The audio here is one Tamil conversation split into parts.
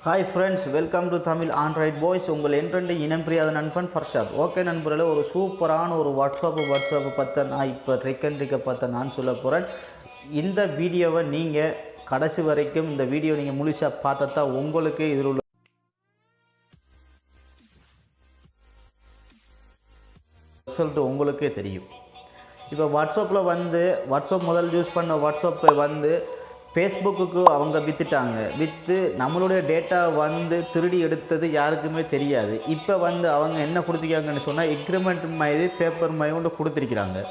Hi friends, welcome to Tamil Android boys. உங்கள் என்றெண்டு இனம் பிரியாத நண்பன் ஃபர்ஷாத். ஓகே நண்பர்களே, ஒரு சூப்பரான ஒரு வாட்ஸ்அப் பற்றி நான் இப்போ ட்ரிக்கை பற்றி நான் சொல்ல போகிறேன். இந்த வீடியோவை நீங்கள் கடைசி வரைக்கும் இந்த வீடியோ நீங்கள் முழுசாக பார்த்தா தான் உங்களுக்கு இதில் உள்ள ரிசல்ட்டு உங்களுக்கே தெரியும். இப்போ வாட்ஸ்அப் முதல் யூஸ் பண்ண வாட்ஸ்அப்பை ஃபேஸ்புக்கு அவங்க விற்று நம்மளுடைய டேட்டா திருடி எடுத்தது யாருக்குமே தெரியாது. இப்போ அவங்க என்ன கொடுத்துருக்காங்கன்னு சொன்னால் எக்ரிமெண்ட் மாதிரி பேப்பர் மாதிரி ஒன்று கொடுத்துருக்குறாங்க.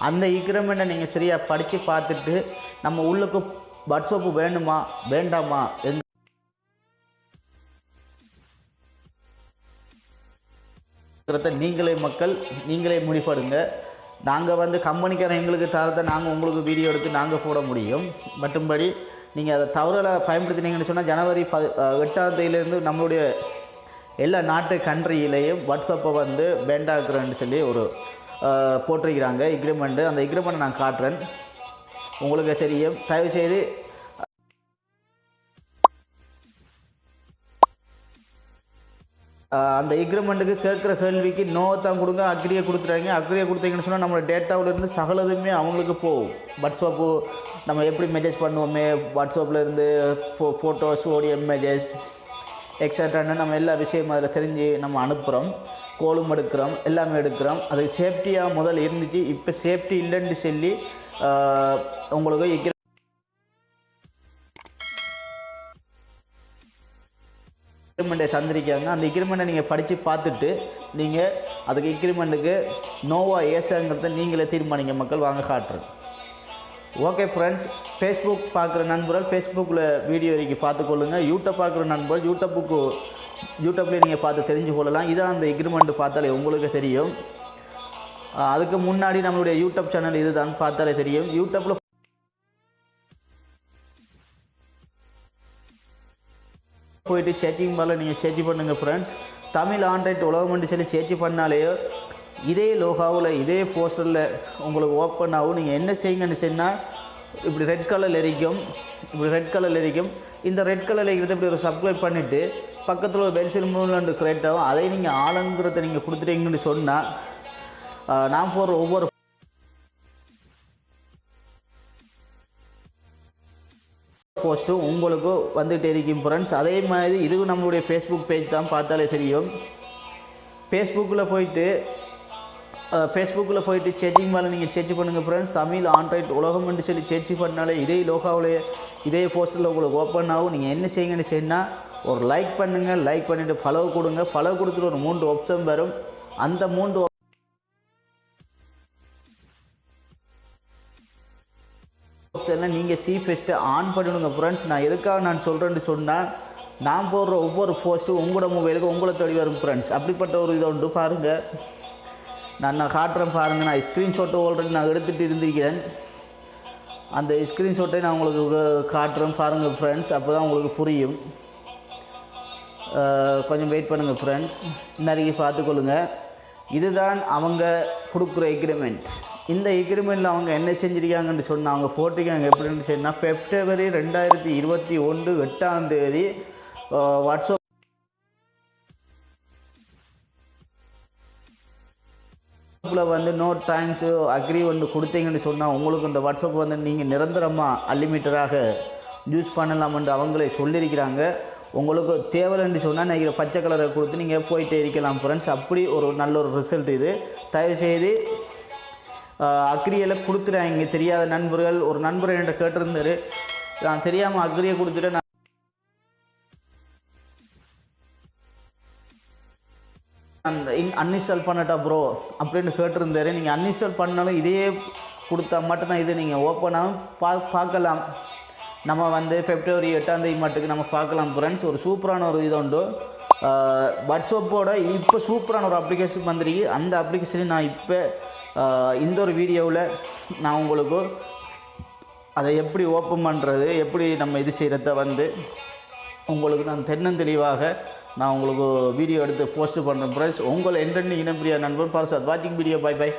அந்த எக்ரிமெண்ட்டை நீங்கள் சரியாக படித்து பார்த்துட்டு நம்ம உள்ளுக்கு வாட்ஸ்அப்பு வேணுமா வேண்டாமா நீங்களே முடிவெடுங்க. நாங்கள் கம்பெனிக்காரன் எங்களுக்கு தரத்தை நாங்கள் உங்களுக்கு வீடியோ எடுத்து நாங்கள் போட முடியும். மற்றும்படி நீங்கள் அதை தவறுகளை பயன்படுத்தினீங்கன்னு சொன்னால் ஜனவரி 8ஆம் தேதியிலேருந்து நம்மளுடைய எல்லா நாட்டு கண்ட்ரியிலையும் வாட்ஸ்அப்பை பேண்டாக்குறேன்னு சொல்லி ஒரு போட்டிருக்கிறாங்க எக்ரிமெண்ட்டு. அந்த எக்ரிமெண்ட்டை நான் காட்டுறேன், உங்களுக்கு தெரியும். தயவுசெய்து அந்த எக்ரிமெண்ட்டுக்கு கேட்குற கேள்விக்கு நோ தான் கொடுங்க, அக்ரியை கொடுத்தீங்கன்னு சொன்னால் நம்மளோட டேட்டாவிலேருந்து சகலதுமே அவங்களுக்கு போகும். வாட்ஸ்அப்பு நம்ம எப்படி மெசேஜ் பண்ணுவோமே, வாட்ஸ்அப்லேருந்து ஃபோட்டோஸ், ஆடியோ, மெசேஜ் எக்ஸட்ரான்னு நம்ம எல்லா விஷயமும் அதில் தெரிஞ்சு நம்ம அனுப்புகிறோம், கோலும் எடுக்கிறோம், எல்லாமே எடுக்கிறோம். அது சேஃப்டியாக முதல் இருந்துச்சு. இப்போ சேஃப்டி இல்லைன்னு சொல்லி உங்களுக்கு எக்ரிமெண்ட்டை தந்திருக்காங்க. அந்த எக்ரிமெண்ட்டை நீங்கள் படித்து பார்த்துட்டு நீங்கள் அதுக்கு எக்ரிமெண்ட்டுக்கு நோவா ஏசாங்கிறத நீங்களே தீர்மானிங்க. மக்கள் வாங்க காட்டுறேன். ஓகே ஃப்ரெண்ட்ஸ், ஃபேஸ்புக் பார்க்குற நண்பர்கள் ஃபேஸ்புக்கில் வீடியோ வரைக்கும் பார்த்துக்கொள்ளுங்கள். யூடியூப் பார்க்குற நண்பர்கள் யூடியூப்லேயே நீங்கள் பார்த்து தெரிஞ்சு கொள்ளலாம். இதான் அந்த எக்ரிமெண்ட்டு பார்த்தாலே உங்களுக்கு தெரியும். அதுக்கு முன்னாடி நம்மளுடைய யூடியூப் சேனல் இதுதான் பார்த்தாலே தெரியும். யூடியூப்பில் போயிட்டு சேச்சிங் பாரில் நீங்கள் சேச்சி பண்ணுங்கள் ஃப்ரெண்ட்ஸ். தமிழ் ஆண்ட்ராய்ட் உலகம் சொல்லி சேச்சி பண்ணாலே இதே லோகாவில் இதே போஸ்டரில் உங்களுக்கு ஓப்பன் ஆகும். நீங்கள் என்ன செய்யுங்கன்னு சொன்னால் இப்படி ரெட் கலரில் இருக்கும். இந்த ரெட் கலரில் இருக்கிறத இப்படி ஒரு சப்ஸ்கிரைப் பண்ணிவிட்டு பக்கத்தில் ஒரு பெல் சிம்பிள் கிரியேட் ஆகும். அதை நீங்கள் ஆளுங்கிறத நீங்கள் கொடுத்துட்டீங்கன்னு சொன்னால் நான் போகிற ஒவ்வொரு போஸ்ட்டும் உங்களுக்கு வந்துகிட்டே இருக்கும் ஃப்ரெண்ட்ஸ். அதே மாதிரி இதுவும் நம்மளுடைய ஃபேஸ்புக் பேஜ் தான் பார்த்தாலே தெரியும். ஃபேஸ்புக்கில் போயிட்டு சேச்சிங் மேலே நீங்கள் சேச்சி பண்ணுங்கள் ஃப்ரெண்ட்ஸ். தமிழ் ஆண்ட்ராய்ட் உலகம் சொல்லி சேச்சி பண்ணாலே இதே லோகாவிலே இதே போஸ்டரில் உங்களுக்கு ஓப்பன் ஆகும். நீங்கள் என்ன செய்யுங்கன்னு சொன்னால் ஒரு லைக் பண்ணுங்கள், லைக் பண்ணிவிட்டு ஃபாலோ கொடுங்க. ஃபாலோ கொடுத்துட்டு ஒரு 3 ஆப்ஷன் வரும். அந்த 3 ஆப்ஷனில் நீங்கள் ஃபஸ்ட்டு ஆன் பண்ணிவிடுங்க ஃப்ரெண்ட்ஸ். நான் எதுக்காக நான் சொல்கிறேன்னு சொன்னால் நான் போடுற ஒவ்வொரு போஸ்ட்டும் உங்களோட மொபைலுக்கு உங்களை தேடி வரும் ஃப்ரெண்ட்ஸ். அப்படிப்பட்ட ஒரு இதை உண்டு பாருங்கள். நான் காட்டுறேன் பாருங்கள். நான் ஸ்க்ரீன்ஷாட்டை ஆல்ரெடி நான் எடுத்துகிட்டு இருந்திருக்கிறேன். அந்த ஸ்க்ரீன்ஷாட்டை நான் உங்களுக்கு காட்டுறேன் பாருங்கள் ஃப்ரெண்ட்ஸ். அப்போ தான் உங்களுக்கு புரியும். கொஞ்சம் வெயிட் பண்ணுங்கள் ஃப்ரெண்ட்ஸ். இன்னைக்கு பார்த்துக்கொள்ளுங்கள். இதுதான் அவங்க கொடுக்குற எக்ரிமெண்ட். இந்த எக்ரிமெண்ட்டில் அவங்க என்ன செஞ்சுருக்காங்கன்னு சொன்னால் அவங்க போட்டிருக்காங்க எப்படின்னு சொன்னால் February 2021 8ஆம் தேதி வாட்ஸ்அப்பில் நோ டைம்ஸ் அக்ரி கொடுத்தீங்கன்னு சொன்னால் உங்களுக்கு இந்த வாட்ஸ்அப் நீங்கள் நிரந்தரமாக அன்லிமிட்டடாக யூஸ் பண்ணலாம்னு அவங்களே சொல்லியிருக்கிறாங்க. உங்களுக்கு தேவைன்னு சொன்னால் நீங்கள் பச்சை கலரை கொடுத்து நீங்கள் போயிட்டே இருக்கலாம் ஃப்ரெண்ட்ஸ். அப்படி ஒரு நல்ல ஒரு ரிசல்ட் இது. தயவுசெய்து அக்ரியெல்லாம் கொடுத்துறாங்க. தெரியாத நண்பர்கள் ஒரு நண்பர் என்கிட்ட கேட்டிருந்தார், நான் தெரியாமல் அக்ரியை கொடுத்துட்டு நான் அன்இன்ஸ்டால் பண்ணட்டா ப்ரோ அப்படின்னு கேட்டிருந்தார். நீங்கள் அன்இன்ஸ்டால் பண்ணாலும் இதையே கொடுத்தா மட்டும்தான் இது நீங்கள் ஓப்பனாக பார்க்கலாம். நம்ம February 8ஆம் தேதி மட்டுக்கு நம்ம பார்க்கலாம் ஃப்ரெண்ட்ஸ். ஒரு சூப்பரான ஒரு இது உண்டு. வாட்ஸ்அப்போட இப்போ சூப்பரான ஒரு அப்ளிகேஷன் வந்துருக்கு. அந்த அப்ளிகேஷனை நான் இப்போ இந்த ஒரு வீடியோவில் நான் உங்களுக்கு அதை எப்படி ஓப்பன் பண்ணுறது, எப்படி நம்ம இது செய்கிறத உங்களுக்கு நான் தென்னந்தெளிவாக நான் உங்களுக்கு வீடியோ எடுத்து போஸ்ட் பண்ணுறேன் ஃப்ரெண்ட்ஸ். உங்களை என்றென்னு இனப்பிரியா நண்பன் ஃபர்ஷாத். வாட்சிங் வீடியோ. பை.